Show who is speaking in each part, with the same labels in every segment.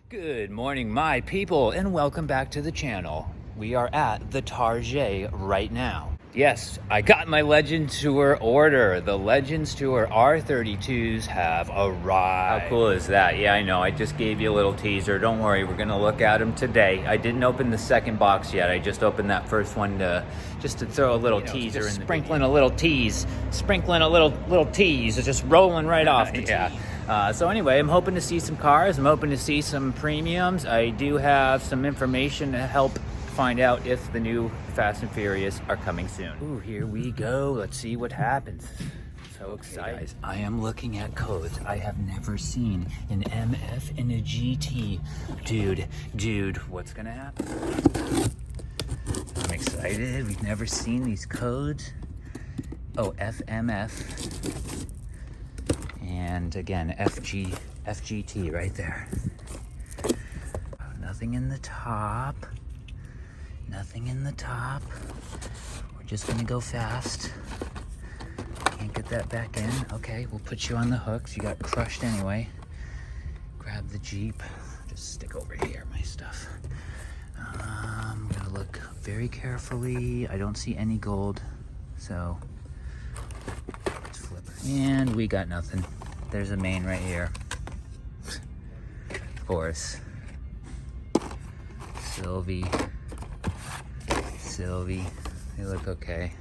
Speaker 1: Good morning, my people, and welcome back to the channel. We are at the Target right now. Yes, I got my Legends Tour order. The Legends Tour R32’s have arrived. How cool is that? Yeah, I know. I just gave you a little teaser. Don't worry, we're gonna look at them today. I didn't open the second box yet. I just opened that first one just to throw a little teaser in. Sprinkling a little tease. Sprinkling a little tease. It's just rolling right off the tee. So anyway, I'm hoping to see some cars. I'm hoping to see some premiums. I do have some information to help find out if the new Fast and Furious are coming soon. Ooh, here we go. Let's see what happens. So excited. Guys, I am looking at codes. I have never seen an MF and a GT. Dude, what's gonna happen? I'm excited. We've never seen these codes. Oh, FMF. And again, FGT right there. Nothing in the top. Nothing in the top. We're just gonna go fast. Can't get that back in. Okay, we'll put you on the hooks. You got crushed anyway. Grab the Jeep. Just stick over here, my stuff. I'm gonna look very carefully. I don't see any gold, so let's flip it. And we got nothing. There's a main right here. Of course. Sylvie, they look okay.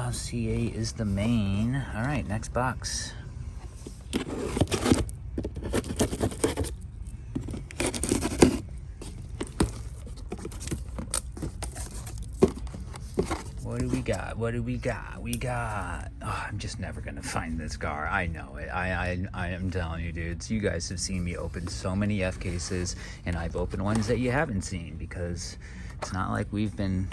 Speaker 1: C8 is the main. All right, next box. What do we got? What do we got? We got... Oh, I'm just never gonna find this car. I know it. I am telling you, dudes. You guys have seen me open so many F cases, and I've opened ones that you haven't seen because it's not like we've been,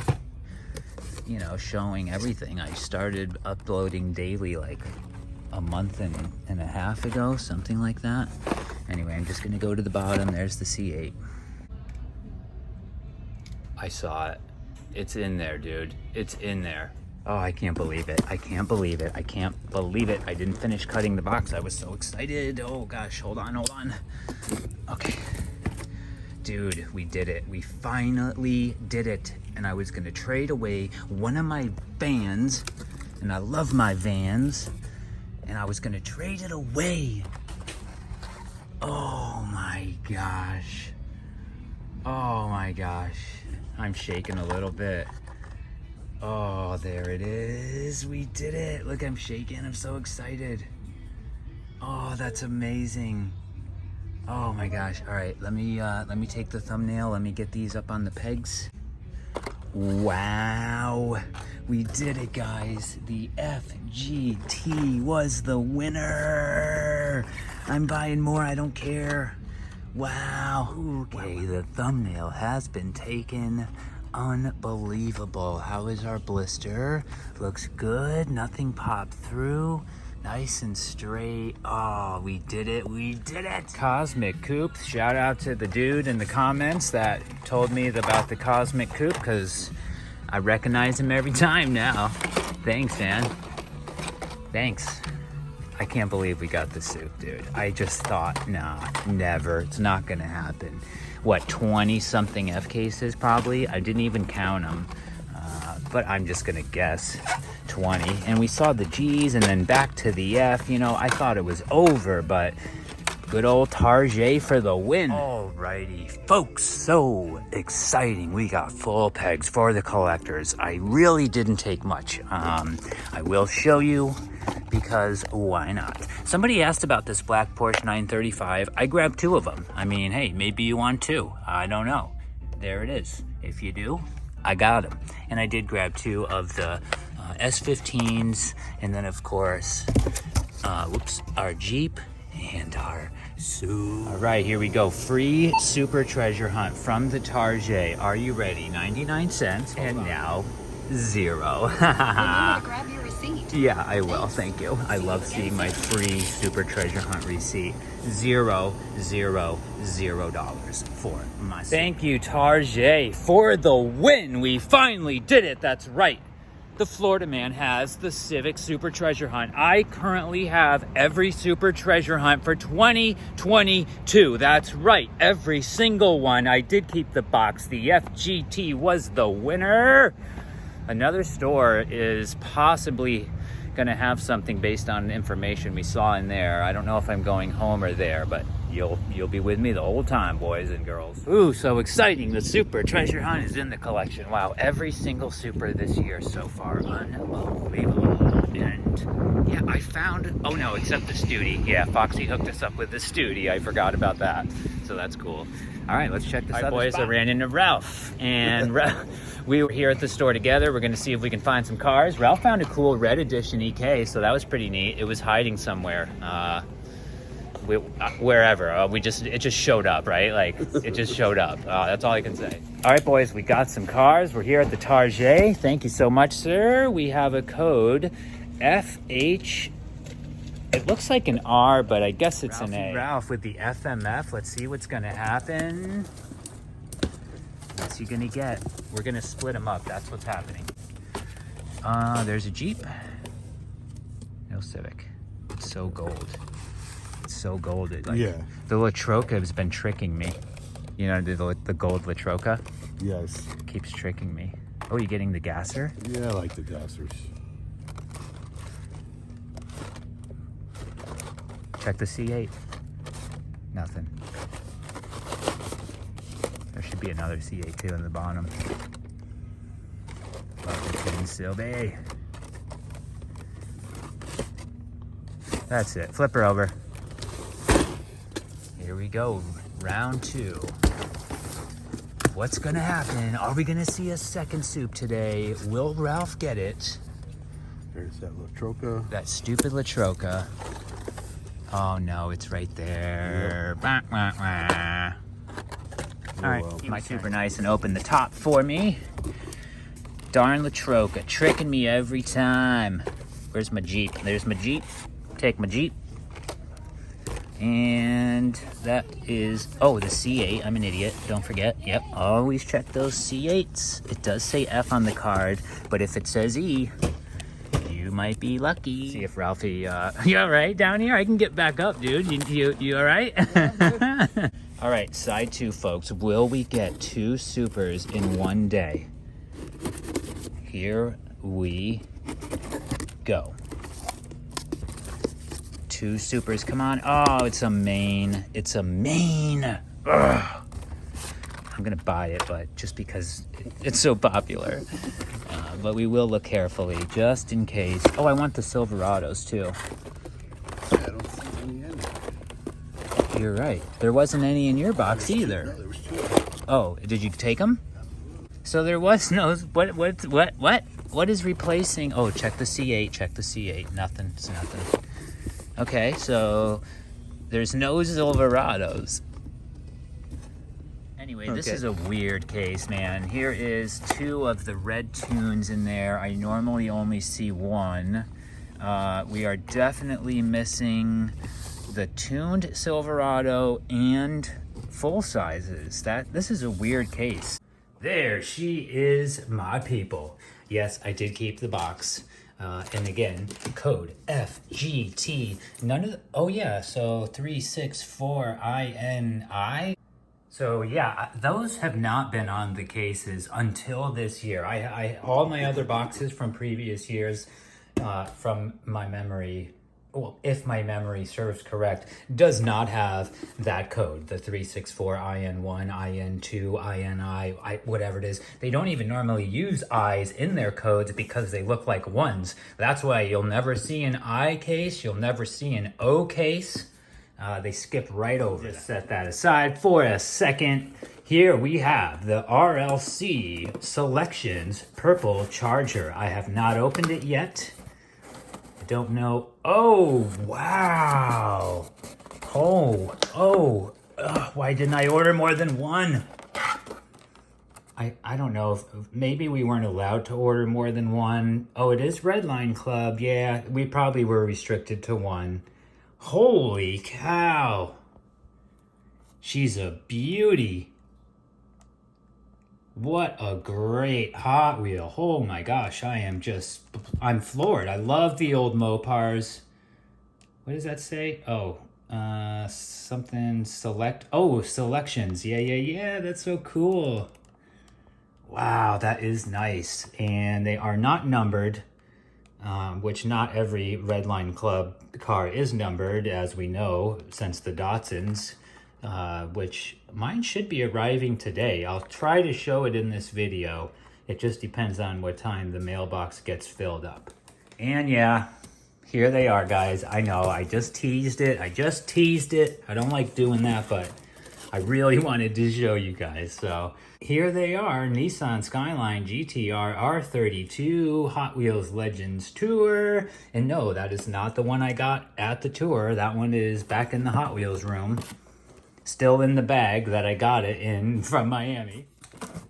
Speaker 1: you know, showing everything. I started uploading daily like a month and a half ago, something like that. Anyway, I'm just gonna go to the bottom. There's the C8. I saw it. It's in there, dude. It's in there. Oh, I can't believe it. I can't believe it. I can't believe it. I didn't finish cutting the box. I was so excited. Oh gosh, hold on. Okay. Dude, we did it. We finally did it. And I was gonna trade away one of my vans, and I love my vans, and I was gonna trade it away. Oh my gosh. Oh my gosh. I'm shaking a little bit. Oh, there it is. We did it. Look, I'm shaking. I'm so excited. Oh, that's amazing. Oh my gosh. All right, let me take the thumbnail. Let me get these up on the pegs. Wow. We did it, guys. The FGT was the winner. I'm buying more. I don't care. Wow. Okay, the thumbnail has been taken. Unbelievable. How is our blister? Looks good. Nothing popped through. Nice and straight. Oh, we did it. We did it. Cosmic Coupe. Shout out to the dude in the comments that told me about the Cosmic Coupe because I recognize him every time now. Thanks, man. Thanks. I can't believe we got the suit, dude. I just thought, nah, never. It's not gonna happen. What, 20-something F cases probably? I didn't even count them, but I'm just gonna guess 20. And we saw the G's and then back to the F. You know, I thought it was over, but good old Target for the win. Alrighty, folks, so exciting. We got full pegs for the collectors. I really didn't take much. I will show you, because why not? Somebody asked about this black Porsche 935. I grabbed two of them. I mean, hey, maybe you want two. I don't know. There it is. If you do, I got them. And I did grab two of the S15s, and then of course, our Jeep and our Subaru. All right, here we go. Free super treasure hunt from the Target. Are you ready? 99 cents, and now 0.
Speaker 2: Grab your receipt.
Speaker 1: Yeah, I will. Thank you. I love seeing my free super treasure hunt receipt. $0 for myself. Thank you, Target, for the win. We finally did it. That's right. the Florida man has the Civic Super Treasure Hunt. I currently have every Super Treasure Hunt for 2022. That's right, every single one. I did keep the box. The FGT was the winner. Another store is possibly gonna have something based on information we saw in there. I don't know if I'm going home or there, but you'll be with me the whole time, boys and girls. Ooh, so exciting. The Super Treasure Hunt is in the collection. Wow, every single Super this year so far. Unbelievable. And yeah, I found, oh no, except the Studi. Yeah, Foxy hooked us up with the Studi. I forgot about that. So that's cool. All right, let's check this out. Boys, I ran into Ralph, and we were here at the store together. We're gonna see if we can find some cars. Ralph found a cool red edition EK, so that was pretty neat. It was hiding somewhere. Wherever it just showed up, right? Like it just showed up. That's all I can say. All right, boys, we got some cars. We're here at the Target. Thank you so much, sir. We have a code FH. It looks like an R, but I guess it's an A. Ralph with the FMF. Let's see what's gonna happen. What's he gonna get? We're gonna split them up. That's what's happening. There's a Jeep. No Civic. It's so gold. So golded. Like, yeah. The Latroca has been tricking me. You know, the gold Latroca?
Speaker 3: Yes.
Speaker 1: It keeps tricking me. Oh, you getting the gasser?
Speaker 3: Yeah, I like the gassers.
Speaker 1: Check the C8. Nothing. There should be another C8 too in the bottom. Welcome, Sylvie. That's it. Flip her over. Here we go, round two. What's gonna happen? Are we gonna see a second soup today? Will Ralph get it?
Speaker 3: There's that Latroca.
Speaker 1: That stupid Latroca. Oh no, it's right there.
Speaker 3: Yep.
Speaker 1: All right, keep my super nice and open the top for me. Darn Latroca, tricking me every time. Where's my Jeep? There's my Jeep. Take my Jeep. And that is, oh, the C8. I'm an idiot. Don't forget. Yep. Always check those C8s. It does say F on the card, but if it says E, you might be lucky. See if Ralphie, you all right down here? I can get back up, dude. You all right? Yeah, all right, side two, folks. Will we get two supers in one day? Here we go. Two supers, come on. Oh, it's a main. It's a main. Ugh. I'm gonna buy it, but just because it's so popular. But we will look carefully, just in case. Oh, I want the Silverados too.
Speaker 3: I don't see any in there.
Speaker 1: You're right. There wasn't any in your box either.
Speaker 3: No, there was two.
Speaker 1: Oh, did you take them? So there was no. What is replacing? Oh, check the C8. Check the C8. Nothing. It's nothing. Okay, so there's no Silverados. Anyway, this is a weird case, man. Here is two of the red tunes in there. I normally only see one. We are definitely missing the tuned Silverado and full sizes. This is a weird case. There she is, my people. Yes, I did keep the box. And again, code FGT. None of the, oh yeah, so 364INI. So yeah, those have not been on the cases until this year. I all my other boxes from previous years, from my memory, well, if my memory serves correct, does not have that code, the 364IN1, IN2, INI, whatever it is. They don't even normally use I's in their codes because they look like ones. That's why you'll never see an I case, you'll never see an O case. They skip right over. Just set that aside for a second. Here we have the RLC Selections Purple Charger. I have not opened it yet. I don't know. Oh, wow. Why didn't I order more than one? I don't know if maybe we weren't allowed to order more than one. Oh, it is Redline Club. Yeah, we probably were restricted to one. Holy cow. She's a beauty. What a great Hot Wheel. Oh my gosh, I'm floored. I love the old Mopars. What does that say? Oh, something selections. Yeah, that's so cool. Wow, that is nice. And they are not numbered, which not every Redline Club car is numbered, as we know, since the Datsuns, which mine should be arriving today. I'll try to show it in this video. It just depends on what time the mailbox gets filled up. And yeah, here they are, guys. I know, I just teased it. I don't like doing that, but I really wanted to show you guys. So here they are, Nissan Skyline GTR R32 Hot Wheels Legends Tour. And no, that is not the one I got at the tour. That one is back in the Hot Wheels room. Still in the bag that I got it in from Miami.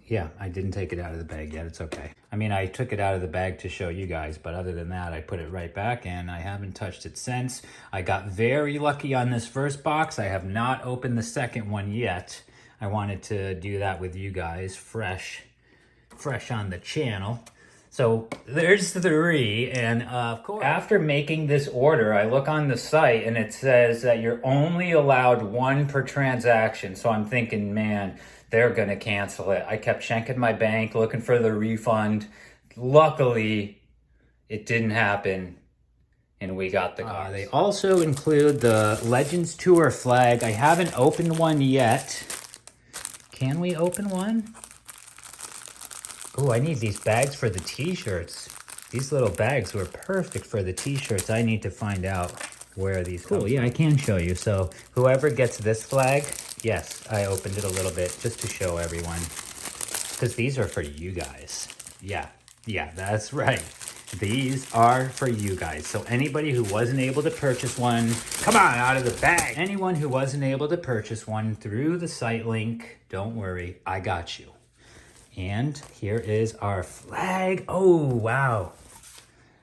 Speaker 1: Yeah, I didn't take it out of the bag yet. It's okay. I mean, I took it out of the bag to show you guys, but other than that, I put it right back and I haven't touched it since. I got very lucky on this first box. I have not opened the second one yet. I wanted to do that with you guys, fresh on the channel. So there's 3, and of course, after making this order, I look on the site and it says that you're only allowed 1 per transaction. So I'm thinking, man, they're gonna cancel it. I kept checking my bank, looking for the refund. Luckily, it didn't happen, and we got the car. They also include the Legends Tour flag. I haven't opened one yet. Can we open one? Oh, I need these bags for the t-shirts. These little bags were perfect for the t-shirts. I need to find out where these come from. Yeah, I can show you. So whoever gets this flag, yes, I opened it a little bit just to show everyone. Because these are for you guys. Yeah, that's right. These are for you guys. So anybody who wasn't able to purchase one, come on, out of the bag. Anyone who wasn't able to purchase one through the site link, don't worry, I got you. And here is our flag. Oh, wow.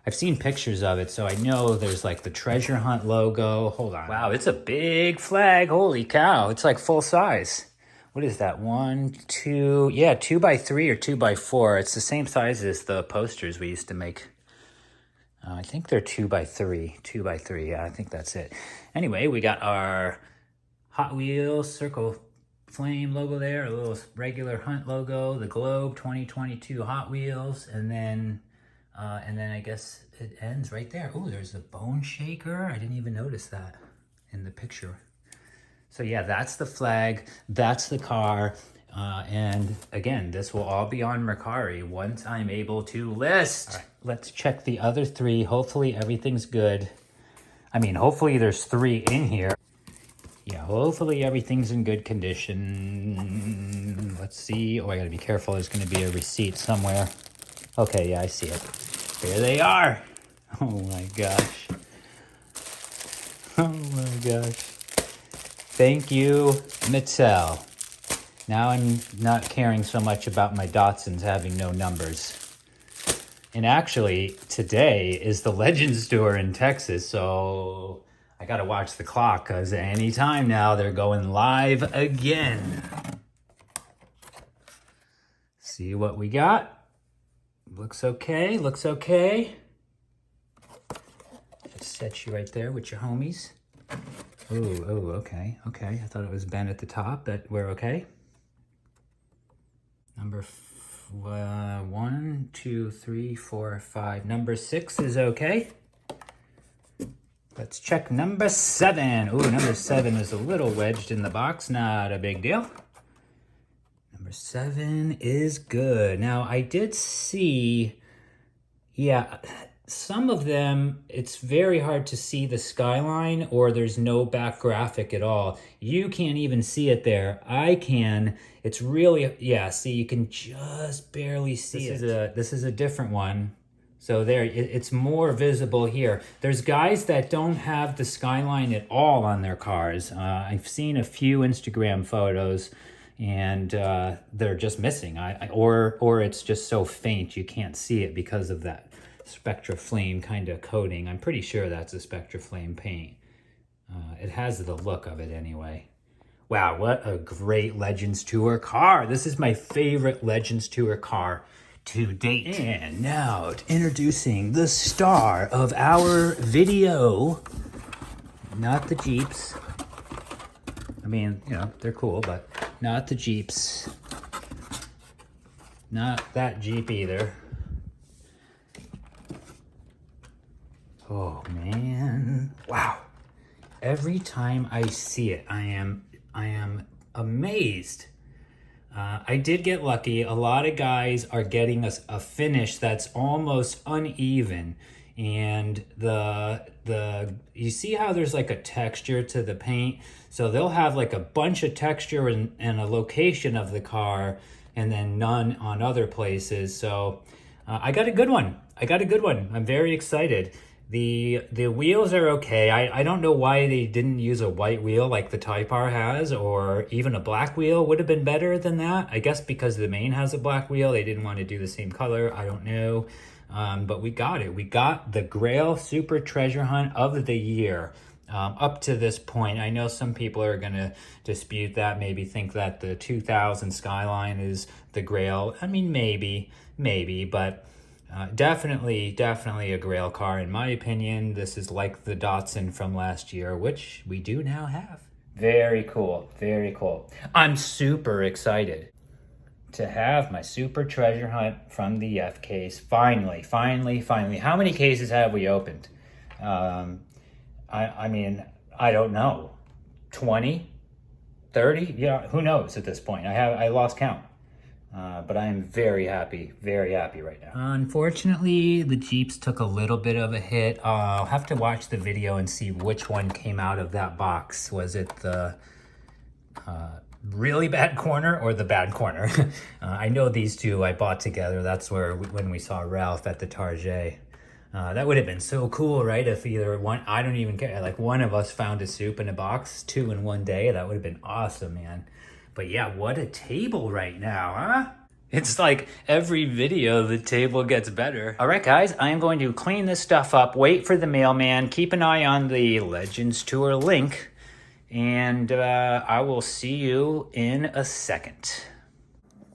Speaker 1: I've seen pictures of it, so I know there's like the treasure hunt logo. Hold on. Wow, it's a big flag. Holy cow. It's like full size. What is that? 1, 2, yeah, 2x3 or 2x4. It's the same size as the posters we used to make. I think they're 2x3. 2x3, yeah, I think that's it. Anyway, we got our Hot Wheels circle flame logo there, a little regular hunt logo, the Globe 2022 Hot Wheels, and then I guess it ends right there. Oh, there's a bone shaker. I didn't even notice that in the picture. So yeah, that's the flag, that's the car, and again, this will all be on Mercari once I'm able to list. All right, let's check the other 3. Hopefully everything's good. I mean, hopefully there's 3 in here. Yeah, hopefully everything's in good condition. Let's see. Oh, I gotta be careful. There's gonna be a receipt somewhere. Okay, yeah, I see it. There they are. Oh my gosh. Oh my gosh. Thank you, Mattel. Now I'm not caring so much about my Datsuns having no numbers. And actually, today is the Legends Tour in Texas, so I gotta watch the clock, because any time now they're going live again. See what we got. Looks okay, looks okay. Just set you right there with your homies. Oh, okay. I thought it was bent at the top, but we're okay. Number 1, 2, 3, 4, 5. Number 6 is okay. Let's check number 7. Ooh, number 7 is a little wedged in the box. Not a big deal. Number 7 is good. Now, I did see, yeah, some of them, it's very hard to see the skyline, or there's no back graphic at all. You can't even see it there. I can. It's really, yeah, see, you can just barely see it. This is a different one. So there, it's more visible here. There's guys that don't have the skyline at all on their cars. I've seen a few Instagram photos, and they're just missing. Or it's just so faint you can't see it because of that Spectra Flame kind of coating. I'm pretty sure that's a Spectra Flame paint. It has the look of it anyway. Wow, what a great Legends Tour car. This is my favorite Legends Tour car to date. And now introducing the star of our video, not the Jeeps. I mean, you know, they're cool, but not the Jeeps. Not that Jeep either. Oh man, wow. Every time I see it, I am amazed. I did get lucky. A lot of guys are getting a finish that's almost uneven, and you see how there's like a texture to the paint, so they'll have like a bunch of texture and a location of the car and then none on other places. So I got a good one. I'm very excited. The wheels are okay. I don't know why they didn't use a white wheel like the Type R has, or even a black wheel would have been better than that. I guess because the main has a black wheel, they didn't want to do the same color. I don't know. But we got it. We got the Grail Super Treasure Hunt of the year. Up to this point, I know some people are going to dispute that, maybe think that the 2000 Skyline is the Grail. I mean, maybe, but definitely a Grail car in my opinion. This is like the Datsun from last year, which we do now have. Very cool, very cool. I'm super excited to have my Super Treasure Hunt from the F case. Finally. How many cases have we opened? I mean, I don't know. 20? 30? Yeah, who knows at this point? I lost count. But I am very happy right now. Unfortunately, the Jeeps took a little bit of a hit. I'll have to watch the video and see which one came out of that box. Was it the really bad corner or the bad corner? I know these two I bought together. That's when we saw Ralph at the Target. That would have been so cool, right? If either one, I don't even care, like one of us found a soup in a box, 2 in one day. That would have been awesome, man. But yeah, what a table right now, huh? It's like every video, the table gets better. All right, guys, I am going to clean this stuff up, wait for the mailman, keep an eye on the Legends Tour link, and I will see you in a second.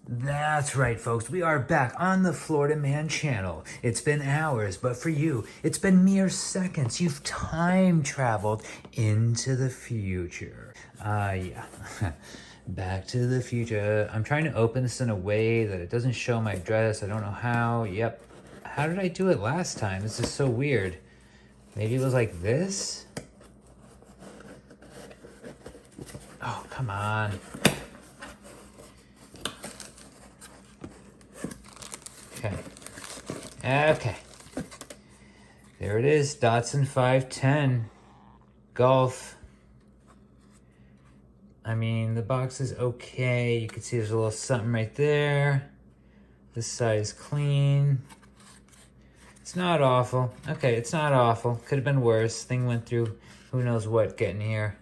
Speaker 1: That's right, folks. We are back on the Florida Man channel. It's been hours, but for you, it's been mere seconds. You've time traveled into the future. Yeah. Back to the future. I'm trying to open this in a way that it doesn't show my address. I don't know how. Yep. How did I do it last time? This is so weird. Maybe it was like this? Oh, come on. Okay. There it is. Datsun 510 Golf. I mean, the box is okay. You can see there's a little something right there. This side is clean. It's not awful. Okay, it's not awful. Could have been worse. Thing went through who knows what getting here.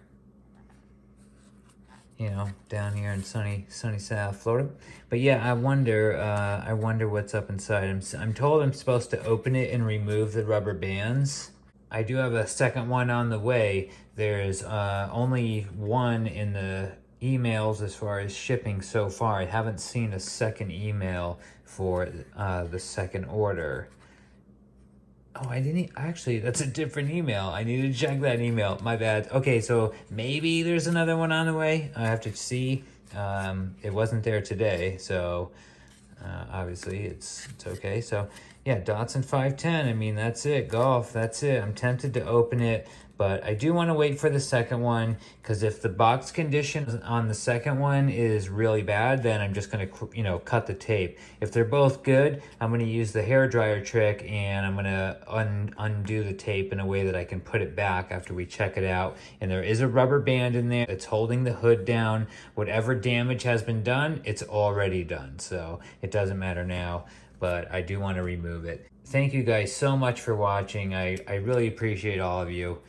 Speaker 1: You know, down here in sunny South Florida. But yeah, I wonder what's up inside. I'm told I'm supposed to open it and remove the rubber bands. I do have a second one on the way. There's only one in the emails as far as shipping so far. I haven't seen a second email for the second order. Oh, I didn't actually, that's a different email. I need to check that email. My bad. Okay, so maybe there's another one on the way. I have to see. It wasn't there today, so obviously it's okay. So yeah, Datsun 510. I mean, that's it. Golf, that's it. I'm tempted to open it, but I do want to wait for the second one, because if the box condition on the second one is really bad, then I'm just going to, you know, cut the tape. If they're both good, I'm going to use the hairdryer trick, and I'm going to undo the tape in a way that I can put it back after we check it out. And there is a rubber band in there that's holding the hood down. Whatever damage has been done, it's already done, so it doesn't matter now. But I do want to remove it. Thank you guys so much for watching. I really appreciate all of you.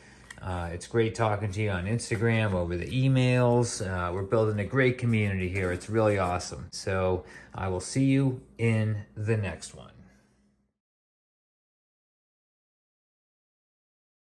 Speaker 1: It's great talking to you on Instagram, over the emails. We're building a great community here. It's really awesome. So I will see you in the next one.